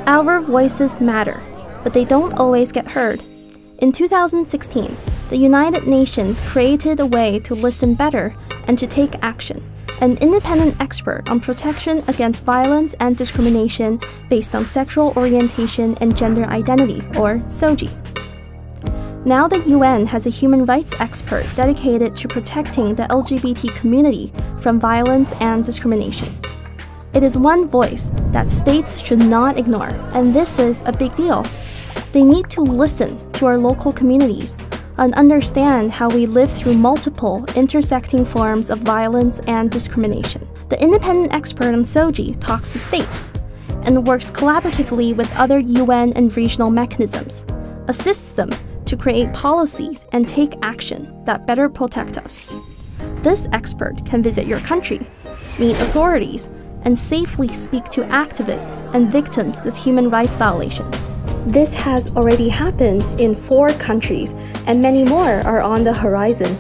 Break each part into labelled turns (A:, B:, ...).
A: Our voices matter, but they don't always get heard. In 2016, the United Nations created a way to listen better and to take action, an independent expert on protection against violence and discrimination based on sexual orientation and gender identity, or SOGI. Now the UN has a human rights expert dedicated to protecting the LGBT community from violence and discrimination. It is one voice that states should not ignore, and this is a big deal. They need to listen to our local communities and understand how we live through multiple intersecting forms of violence and discrimination. The independent expert on SOGI talks to states and works collaboratively with other UN and regional mechanisms, assists them to create policies and take action that better protect us. This expert can visit your country, meet authorities, and safely speak to activists and victims of human rights violations. This has already happened in 4 countries, and many more are on the horizon.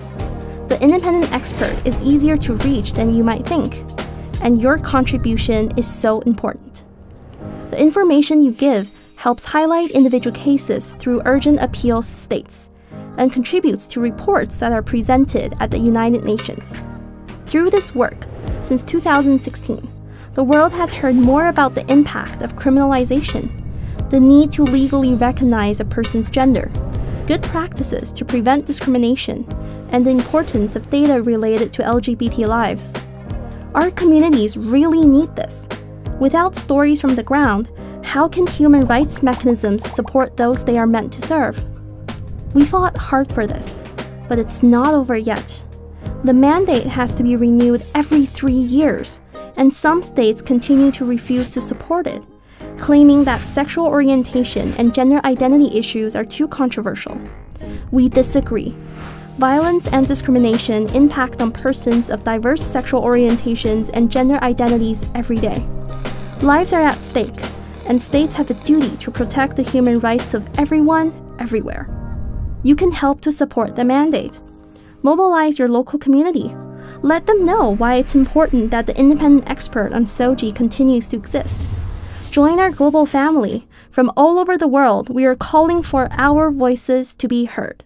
A: The independent expert is easier to reach than you might think, and your contribution is so important. The information you give helps highlight individual cases through urgent appeals to states, and contributes to reports that are presented at the United Nations. Through this work, since 2016, the world has heard more about the impact of criminalization, the need to legally recognize a person's gender, good practices to prevent discrimination, and the importance of data related to LGBT lives. Our communities really need this. Without stories from the ground, how can human rights mechanisms support those they are meant to serve? We fought hard for this, but it's not over yet. The mandate has to be renewed every 3 years, and some states continue to refuse to support it, claiming that sexual orientation and gender identity issues are too controversial. We disagree. Violence and discrimination impact on persons of diverse sexual orientations and gender identities every day. Lives are at stake, and states have a duty to protect the human rights of everyone, everywhere. You can help to support the mandate. Mobilize your local community. Let them know why it's important that the independent expert on SOGI continues to exist. Join our global family. From all over the world, we are calling for our voices to be heard.